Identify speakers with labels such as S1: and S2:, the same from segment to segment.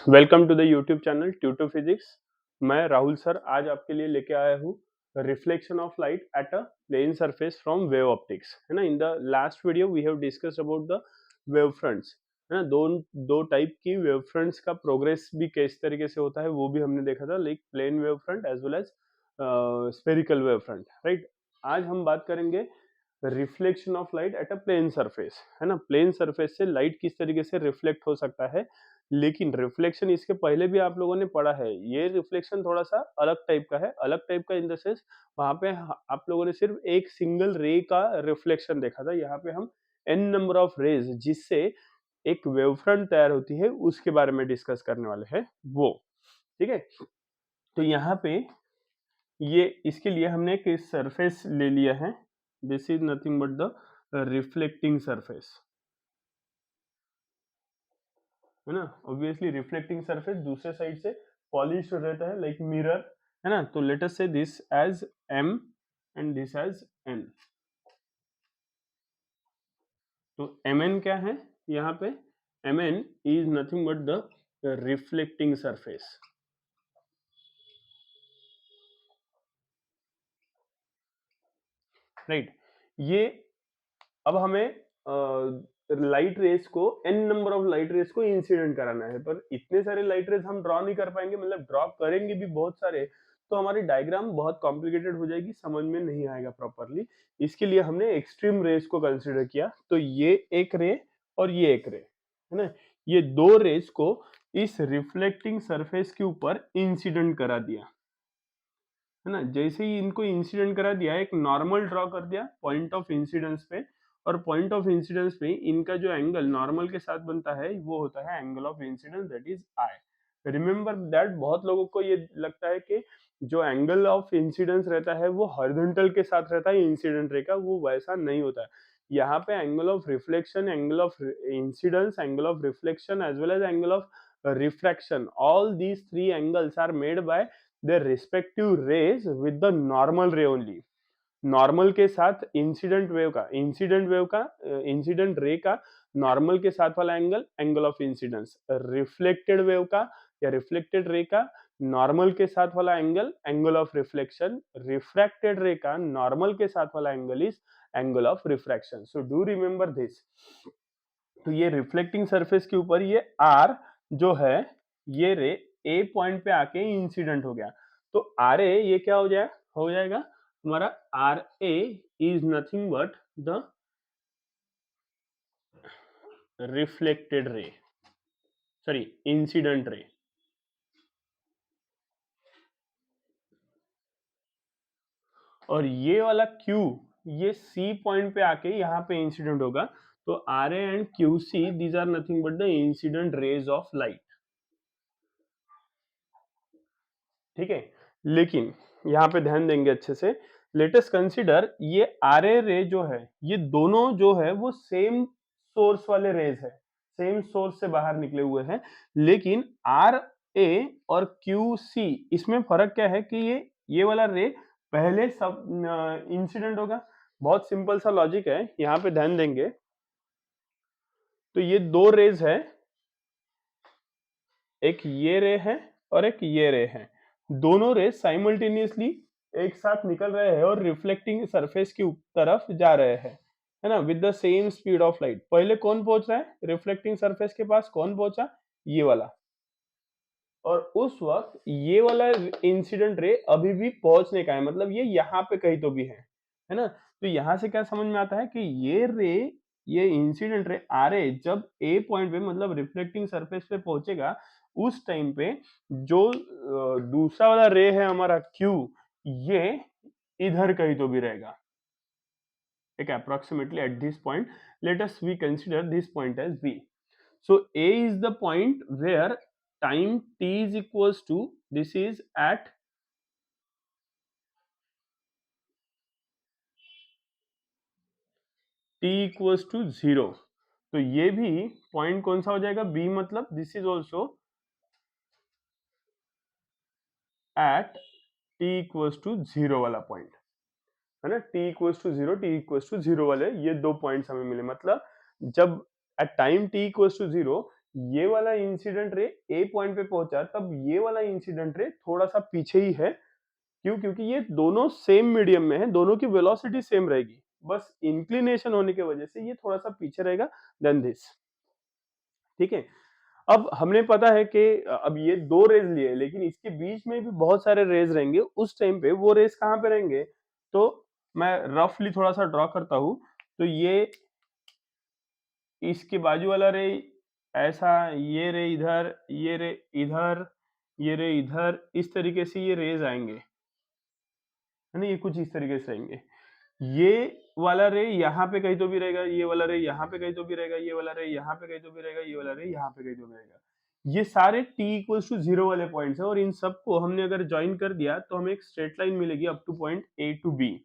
S1: Welcome to the YouTube channel Tuto physics. मैं Rahul sir आज आपके लिए लेके आया हूँ reflection of light at a plane surface from wave optics, है ना। In the last video we have discussed about the wave fronts, है ना। दो टाइप की वेव फ्रंट्स का प्रोग्रेस भी किस तरीके से होता है वो भी हमने देखा था, like plane wave front as well as spherical wave front, right. आज हम बात करेंगे reflection of light at a plane surface, है ना। प्लेन सरफेस से लाइट किस तरीके से रिफ्लेक्ट हो सकता है, लेकिन रिफ्लेक्शन इसके पहले भी आप लोगों ने पढ़ा है। ये रिफ्लेक्शन थोड़ा सा अलग टाइप का है, अलग टाइप का इन द सेंस वहां पे आप लोगों ने सिर्फ एक सिंगल रे का रिफ्लेक्शन देखा था। यहाँ पे हम एन नंबर ऑफ रेज जिससे एक वेवफ्रंट तैयार होती है उसके बारे में डिस्कस करने वाले हैं वो, ठीक है। तो यहाँ पे ये इसके लिए हमने एक सरफेस ले लिया है। This is nothing but the reflecting surface, है ना। ऑब्वियसली रिफ्लेक्टिंग सरफेस दूसरे साइड से पॉलिश रहता है लाइक मिरर, है ना। तो let us say this as m and this as n। तो mn क्या है यहाँ पे? mn is nothing but the reflecting surface, right. ये अब हमें लाइट रेस को n number of light rays को इंसिडेंट कराना है, पर इतने सारे लाइट रेस हम ड्रॉ नहीं कर पाएंगे, मतलब ड्रॉ करेंगे भी बहुत सारे तो हमारी डायग्राम बहुत कॉम्प्लिकेटेड हो जाएगी, समझ में नहीं आएगा प्रॉपरली। इसके लिए हमने एक्सट्रीम रेस को कंसिडर किया। तो ये एक रे और ये एक रे, है ना। ये दो रेस को इस रिफ्लेक्टिंग सरफेस के ऊपर इंसिडेंट करा दिया, है ना। जैसे ही इनको इंसिडेंट करा दिया, एक नॉर्मल ड्रॉ कर दिया पॉइंट ऑफ इंसिडेंस पे, और पॉइंट ऑफ इंसिडेंस पे इनका जो एंगल नॉर्मल के साथ बनता है वो होता है angle of incidence, that is I. Remember that बहुत लोगों को ये लगता है कि जो एंगल ऑफ इंसिडेंस रहता है वो हॉरिजॉन्टल के साथ रहता है इंसिडेंट रे का, वो वैसा नहीं होता है। यहाँ पे angle of reflection, angle of incidence, angle of reflection as well as angle of refraction, all these three angles are made by their respective rays with the normal ray only। Normal के साथ incident ray का normal के साथ वाला angle angle of incidence, reflected wave का या reflected ray का normal के साथ वाला angle angle of reflection, refracted ray का नॉर्मल के साथ वाला angle is angle of refraction. So do remember this. तो ये रिफ्लेक्टिंग सरफेस के ऊपर ये आर जो है, ये रे ए पॉइंट पे आके इंसिडेंट हो गया, तो आर ए ये क्या हो जाएगा हमारा R A is nothing but the reflected ray, sorry incident ray. और ये वाला Q ये C पॉइंट पे आके यहाँ पे इंसिडेंट होगा, तो R A and Q C these are nothing but the incident rays of light, ठीक है। लेकिन यहाँ पे ध्यान देंगे अच्छे से, लेटेस्ट कंसिडर ये आर ए रे जो है, ये दोनों जो है वो सेम सोर्स वाले रेज है, सेम सोर्स से बाहर निकले हुए हैं। लेकिन आर ए और क्यू सी इसमें फर्क क्या है कि ये वाला रे पहले सब इंसिडेंट होगा। बहुत सिंपल सा लॉजिक है, यहाँ पे ध्यान देंगे। तो ये दो रेज है, एक ये रे है और एक ये रे है, दोनों रे साइमल्टेनियसली एक साथ निकल रहे हैं और रिफ्लेक्टिंग सरफेस की तरफ जा रहे हैं, है ना, with the same speed of light. पहले कौन पहुंच रहा है रिफ्लेक्टिंग सरफेस के पास? कौन पहुंचा? ये वाला। और उस वक्त ये वाला इंसिडेंट रे अभी भी पहुंचने का है, मतलब ये यहाँ पे कहीं तो भी है ना। तो यहाँ से क्या समझ में आता है कि ये रे, ये इंसिडेंट रे आ रहे जब ए पॉइंट पे मतलब रिफ्लेक्टिंग सरफेस पे पहुंचेगा, उस टाइम पे जो दूसरा वाला रे है हमारा क्यू, ये इधर कहीं तो भी रहेगा, ठीक है, approximately at this point। let us we consider this point as B। so A is the point where time t is equals to, this is at t equals to 0। तो ये भी पॉइंट कौन सा हो जाएगा? B, मतलब this is also eight t equals to 0 वाला point, है ना। t equals to 0, t equals to 0 वाले ये दो पॉइंट्स हमें मिले, मतलब जब at time t equals to 0 ये वाला इंसिडेंट रे ए पॉइंट पे पहुंचा, तब ये वाला इंसिडेंट रे थोड़ा सा पीछे ही है। क्यों? क्योंकि ये दोनों सेम मीडियम में है, दोनों की वेलोसिटी सेम रहेगी, बस इंक्लिनेशन होने की वजह से ये थोड़ा सा पीछे रहेगा देन दिस। ठीक है, अब हमने पता है कि अब ये दो रेज लिए, लेकिन इसके बीच में भी बहुत सारे रेज रहेंगे, उस टाइम पे वो रेज कहाँ पे रहेंगे? तो मैं रफली थोड़ा सा ड्रॉ करता हूं। तो ये इसके बाजू वाला रे ऐसा, ये रे इधर, ये रे इधर, ये रे इधर, इस तरीके से ये रेज आएंगे, है ना? ये कुछ इस तरीके से आएंगे। ये वाला रे यहाँ पे कहीं तो भी रहेगा, ये वाला रे यहाँ पे कहीं तो भी रहेगा, ये वाला रे यहाँ पे कहीं तो भी रहेगा, ये वाला रे यहाँ पे कहीं तो भी रहेगा। ये सारे t इक्वल्स टू 0 वाले पॉइंट्स हैं, और इन सबको हमने अगर ज्वाइन कर दिया तो हमें एक स्ट्रेट लाइन मिलेगी up to point A to B।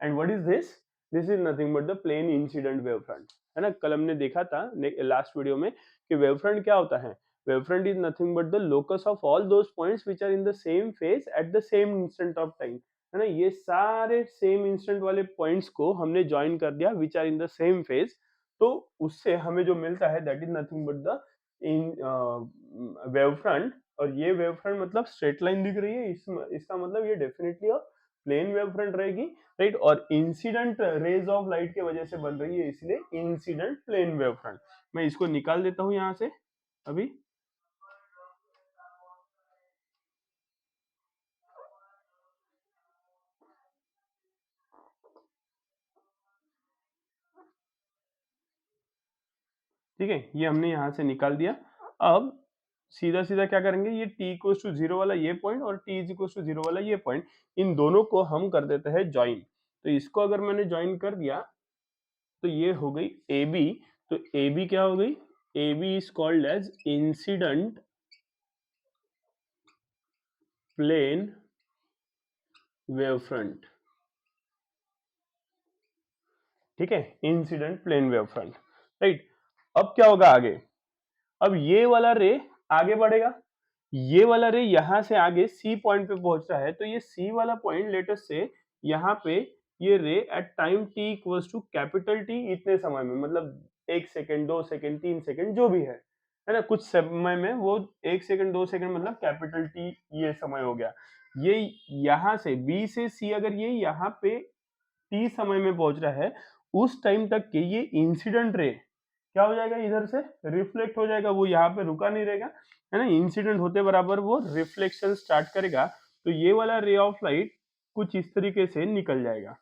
S1: And what is this? This is nothing but the plane incident wave front, है ना? कल हमने देखा था लास्ट वीडियो में कि वेव फ्रंट क्या होता है। Wave front is nothing but the locus of all those points which are in the same phase at the same instant of time, है ना? ये सारे सेम इंस्टेंट वाले पॉइंट्स को हमने ज्वाइन कर दिया which are in the same phase, तो उससे हमें जो मिलता है that is nothing but the in wave front. और ये वेव फ्रंट मतलब स्ट्रेट लाइन दिख रही है, इसका मतलब ये डेफिनेटली प्लेन वेव फ्रंट रहेगी, राइट? और इंसिडेंट रेज ऑफ लाइट के वजह से बन रही है, इसलिए इंसिडेंट प्लेन वेव फ्रंट। मैं इसको निकाल देता हूं यहां से अभी। ठीक है, ये हमने यहां से निकाल दिया। अब सीधा सीधा क्या करेंगे, ये t इक्वल टू 0 वाला ये पॉइंट और t इज इक्वल टू 0 वाला ये पॉइंट, इन दोनों को हम कर देते हैं ज्वाइन। तो इसको अगर मैंने ज्वाइन कर दिया तो ये हो गई AB। तो AB क्या हो गई? AB is called as incident plane wave front. ठीक है, incident plane wave front, right? अब क्या होगा आगे? अब ये वाला रे आगे बढ़ेगा, ये वाला रे यहां से आगे C पॉइंट पे पहुंच रहा है, तो ये C वाला पॉइंट लेटेस्ट से यहाँ पे ये ray at time t equals to capital T इतने समय में, मतलब 1 सेकंड 2 सेकंड 3 सेकंड जो भी है ना? कुछ समय में वो 1 सेकंड 2 सेकंड मतलब कैपिटल T ये समय हो गया। ये यहाँ से B से C अगर ये यहाँ पे T समय में पहुंच रहा है, उस टाइम तक के ये इंसिडेंट रे क्या हो जाएगा? इधर से रिफ्लेक्ट हो जाएगा, वो यहाँ पे रुका नहीं रहेगा, है ना? इंसिडेंट होते बराबर वो रिफ्लेक्शन स्टार्ट करेगा, तो ये वाला रे ऑफ लाइट कुछ इस तरीके से निकल जाएगा।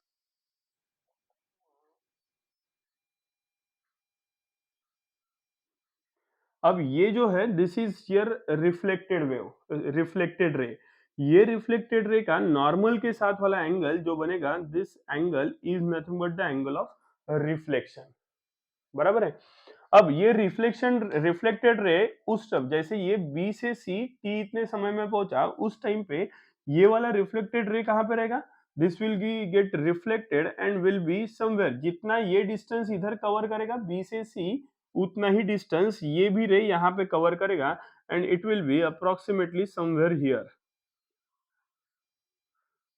S1: अब ये जो है this is your reflected wave, reflected ray. ये रिफ्लेक्टेड रे का नॉर्मल के साथ वाला एंगल जो बनेगा, this angle is nothing but the angle of reflection, बराबर है? अब ये रिफ्लेक्शन रिफ्लेक्टेड रे उस टाइम जैसे ये B से C T इतने समय में पहुंचा, उस टाइम पे ये वाला रिफ्लेक्टेड रे कहां पे रहेगा? This will be gate reflected and will be somewhere, जितना ये डिस्टेंस इधर कवर करेगा B से C, उतना ही डिस्टेंस ये भी रे यहाँ पे कवर करेगा, and it will be approximately somewhere here.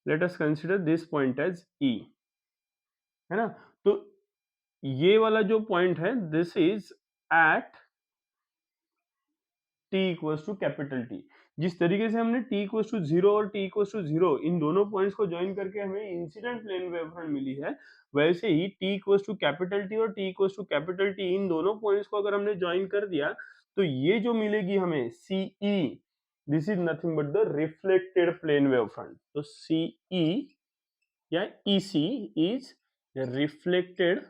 S1: Let us consider this point as E, है ना? तो ये वाला जो पॉइंट है this is at t equals to capital T। जिस तरीके से हमने t इक्वल्स टू 0 और t इक्वल्स टू 0 इन दोनों पॉइंट्स को ज्वाइन करके हमें इंसिडेंट प्लेन वेवफ्रंट मिली है, वैसे ही t equals to capital T और t equals to capital T इन दोनों पॉइंट्स को अगर हमने ज्वाइन कर दिया तो ये जो मिलेगी हमें CE, this is nothing but the reflected plane wavefront. तो CE या EC is reflected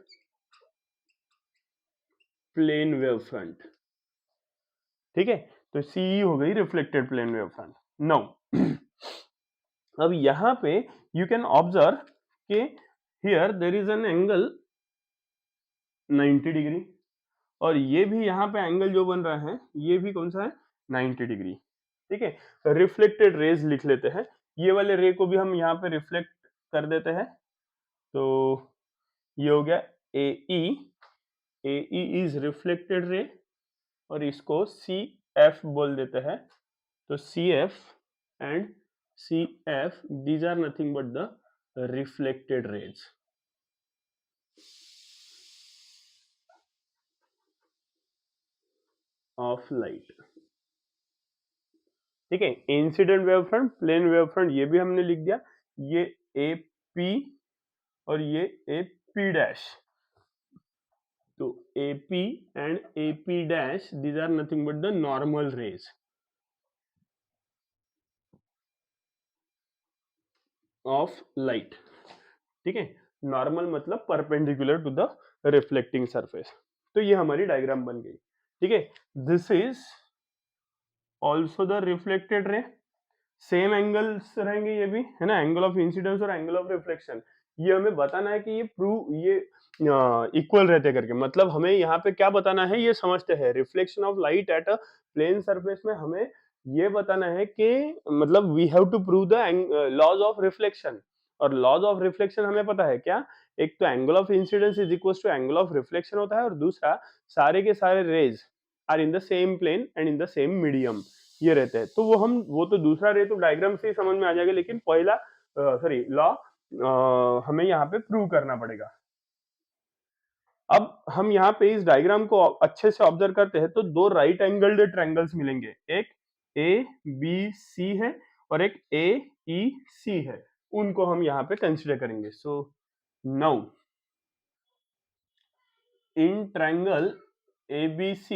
S1: plane wavefront. ठीक है, तो CE हो गई reflected plane wave front. Now अब यहां पे यू कैन ऑब्जर्व कि here there is an angle 90 degree, और ये भी यहाँ पे एंगल जो बन रहा है ये भी कौन सा है? 90 डिग्री। ठीक है, रिफ्लेक्टेड रेज लिख लेते हैं, ये वाले रे को भी हम यहाँ पे रिफ्लेक्ट कर देते हैं। तो ये हो गया AE, AE is reflected ray, और इसको CF बोल देते हैं। तो CF and CF, these are nothing but the reflected rays। Of light. ठीक है, incident wave front, plane wave front, ये भी हमने लिख दिया। ये ए पी और ये ए पी डैश। तो A P and A P dash, these are nothing but the normal rays of light. ठीक है, नॉर्मल मतलब perpendicular to the reflecting surface. तो ये हमारी डायग्राम बन गई। ठीक है, this is also the reflected ray, same angles रहेंगे ये भी, है ना, एंगल ऑफ इंसिडेंस और एंगल ऑफ रिफ्लेक्शन। ये हमें बताना है कि ये इक्वल रहते करके, मतलब हमें यहाँ पे क्या बताना है ये समझते हैं। Reflection of light at a plane surface में हमें ये बताना है कि मतलब we have to prove the laws of reflection. और लॉज ऑफ रिफ्लेक्शन हमें पता है क्या, एक तो angle of incidence is equal to angle of reflection होता है, और दूसरा सारे के सारे rays are in the same plane and in the same medium, ये रहते हैं। तो वो तो दूसरा रे तो डायग्राम से ही समझ में आ जाएगा, लेकिन पहला सॉरी लॉ हमें यहाँ पे प्रूव करना पड़ेगा। अब हम यहाँ पे इस डायग्राम को अच्छे से ऑब्जर्व करते हैं तो दो राइट एंगल्ड ट्रायंगल्स मिलेंगे, एक ए बी सी है और एक ए ई सी है। उनको हम यहाँ पे कंसिडर करेंगे। So now in triangle ABC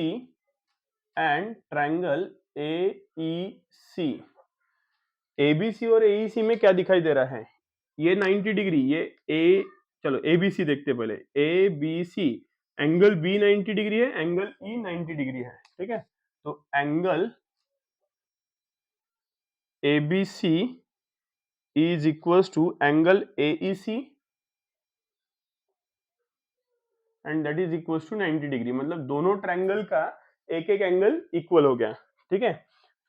S1: and triangle AEC, ABC और AEC में क्या दिखाई दे रहा है, ये 90 डिग्री, ये ए, चलो ABC देखते पहले, ABC एंगल B 90 डिग्री है, एंगल E 90 डिग्री है। ठीक है, तो angle ABC is equals to angle AEC and that is equals to 90 degree, मतलब दोनों ट्रायंगल का एक एक एंगल इक्वल हो गया। ठीक है,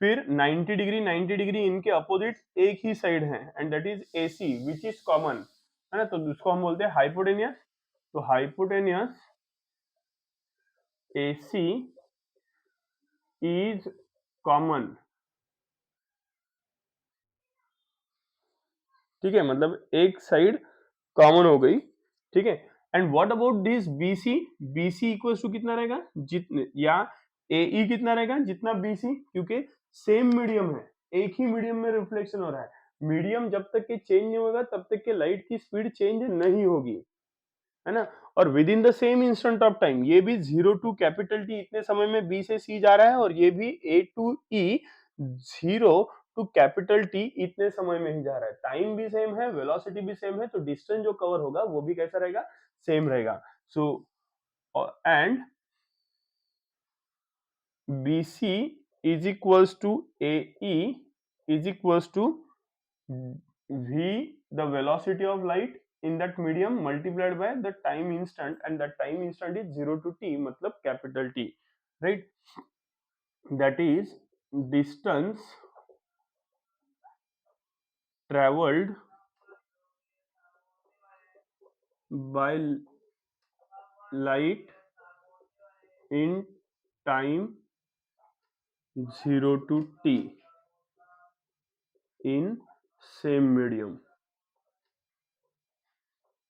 S1: फिर 90 डिग्री इनके अपोजिट एक ही साइड है and that is AC which is common, है ना, तो उसको हम बोलते हैं हाइपोटेनियस। तो हाइपोटेनियस AC इज कॉमन। ठीक है, मतलब एक साइड कॉमन हो गई। ठीक है, and what about this BC, BC equals to कितना रहेगा, जितने, या AE कितना रहेगा जितना BC, क्योंकि सेम मीडियम है, एक ही मीडियम में रिफ्लेक्शन हो रहा है। मीडियम जब तक के चेंज नहीं होगा तब तक के लाइट की स्पीड चेंज नहीं होगी, है ना। और with in the same instant of time, ये भी 0 टू कैपिटल T इतने समय में B से C जा रहा है, और ये भी A to E 0 to capital T इतने समय में ही जा रहा है। टाइम भी सेम है, वेलोसिटी भी सेम है, तो डिस्टेंस जो कवर होगा वो भी कैसा रहेगा, सेम रहेगा। So and BC is equals to AE is equals to V, the velocity of light in that medium multiplied by the time instant, and that time instant is 0 to T, मतलब capital T, right? That is distance traveled by light in time 0 to T in same medium,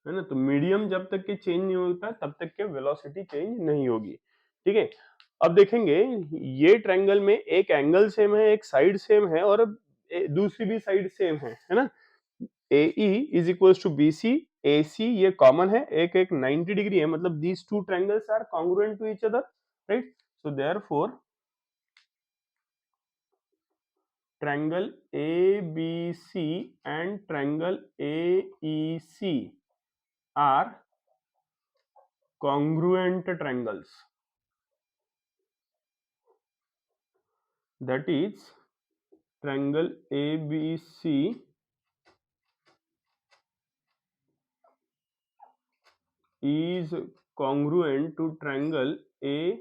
S1: है ना। तो medium जब तक के change नहीं होता तब तक के वेलोसिटी चेंज नहीं होगी। ठीक है, अब देखेंगे ये ट्रायंगल में एक एंगल सेम है, एक साइड सेम है, और दूसरी भी साइड सेम है ना। AE is equal to BC, AC ये कॉमन है, एक एक 90 डिग्री है, मतलब these two triangles are congruent to each other, right. So therefore triangle ABC and triangle AEC are congruent triangles, that is triangle ABC is congruent to triangle AEC।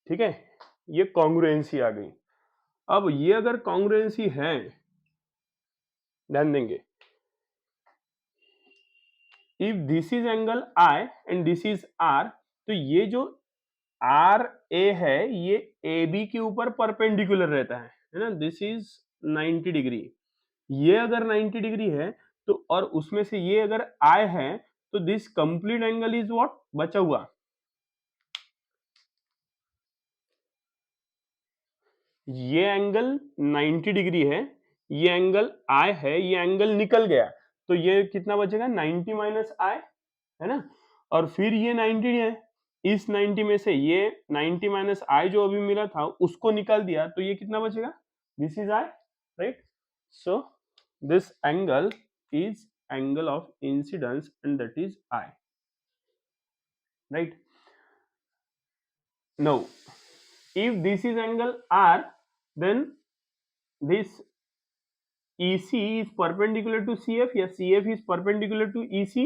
S1: ठीक है, ये congruency आ गई। अब ये अगर कॉन्ग्रुएंसी है, ध्यान देंगे, if this is angle I and this is R, तो ये जो RA है ये AB के ऊपर परपेंडिकुलर रहता है ना, दिस इज 90 डिग्री। ये अगर 90 डिग्री है तो, और उसमें से ये अगर I है, तो this complete angle is what, बचा हुआ ये एंगल 90 डिग्री है, ये एंगल I है, ये एंगल निकल गया, तो ये कितना बचेगा 90 माइनस I, है ना। और फिर ये 90 है, इस 90 में से ये 90 माइनस I जो अभी मिला था उसको निकाल दिया, तो ये कितना बचेगा, this is I, right. So this angle is angle of incidence and that is I, right. Now if this is angle R, then this EC is perpendicular to CF या CF is perpendicular to EC,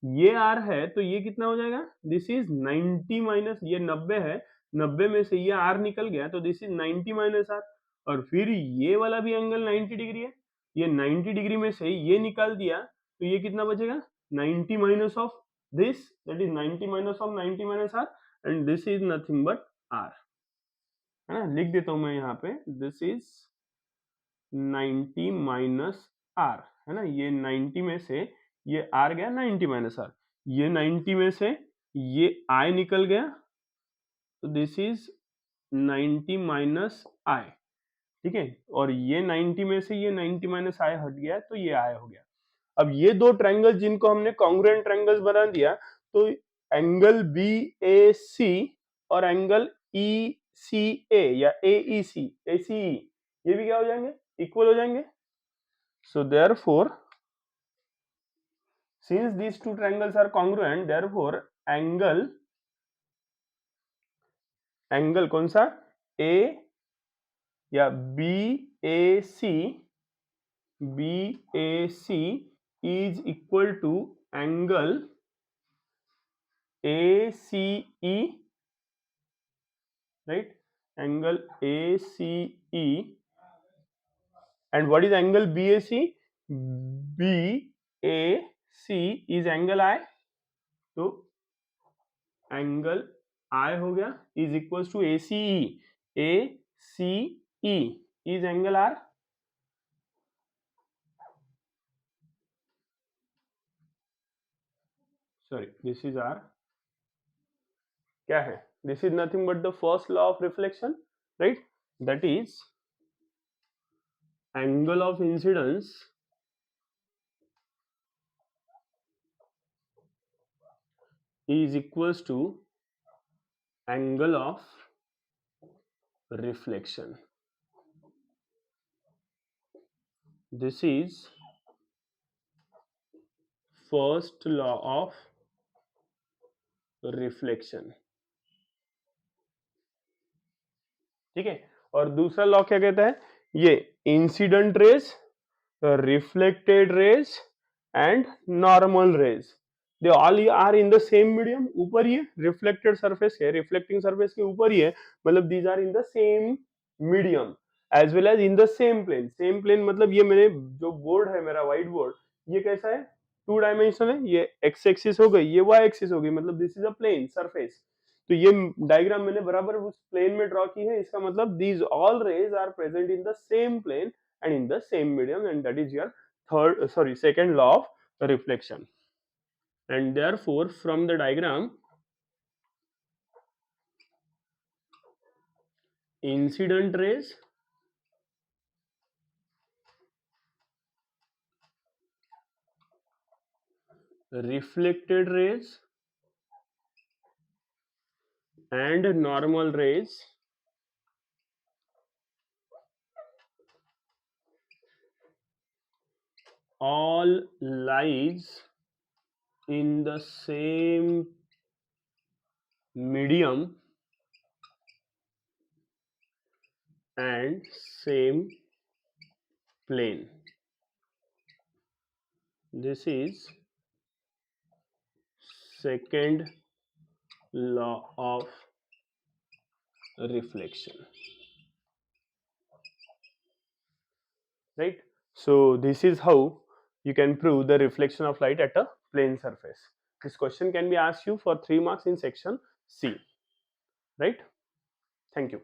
S1: ये R है तो ये कितना हो जाएगा, this is 90 minus, ये 90 है, 90 में से ये R निकल गया तो दिस इज 90 माइनस R, और फिर ये वाला भी एंगल 90 डिग्री है, ये 90 डिग्री में से ये निकाल दिया तो ये कितना बचेगा 90 minus of this, that is 90 minus of 90 minus R, and this is nothing but R, है ना। लिख देता हूं मैं यहाँ पे, दिस इज 90 माइनस R, है ना। ये 90 में से ये R गया 90 माइनस R, ये 90 में से ये I निकल गया तो दिस इज 90 माइनस I, ठीक है। और ये 90 में से ये 90 माइनस I हट गया तो ये I हो गया। अब ये दो ट्रायंगल जिनको हमने कॉन्ग्रुएंट ट्रायंगल्स बना दिया, तो एंगल BAC और एंगल ECA या AEC ACE ये भी क्या हो जाएंगे, इक्वल हो जाएंगे। So therefore since these two triangles are congruent, therefore angle कौन सा, A या BAC is equal to angle ACE, right, angle ACE. And what is angle BAC? BAC is angle I, तो एंगल I हो गया is equals to ACE, ACE is angle R, sorry this is R, क्या है, this is nothing but the first law of reflection, right, that is angle of incidence is equals to angle of reflection. This is first law of reflection, ठीक है। और दूसरा law क्या कहता है, ये incident rays, reflected rays and normal rays, they all are in the same medium, ऊपर ही है, रिफ्लेक्टेड सरफेस है, रिफ्लेक्टिंग सरफेस के ऊपर ही है, मतलब these are in the same medium as well as in the same plane. Same plane मतलब ये मेरे जो बोर्ड है, मेरा व्हाइट बोर्ड, ये कैसा है, 2 डायमेंशनल है, ये एक्स एक्सिस हो गई, ये वाई एक्सिस हो गई, मतलब this is a plane surface. तो ये डायग्राम मैंने बराबर उस प्लेन में ड्रॉ की है, इसका मतलब these all rays are present in the same plane and in the same medium, and that is your second law of reflection. And therefore from the diagram, incident rays reflected rays and normal rays all lies in the same medium and same plane. This is second law of reflection, right. So this is how you can prove the reflection of light at a plane surface. This question can be asked you for 3 marks in section C, right. Thank you.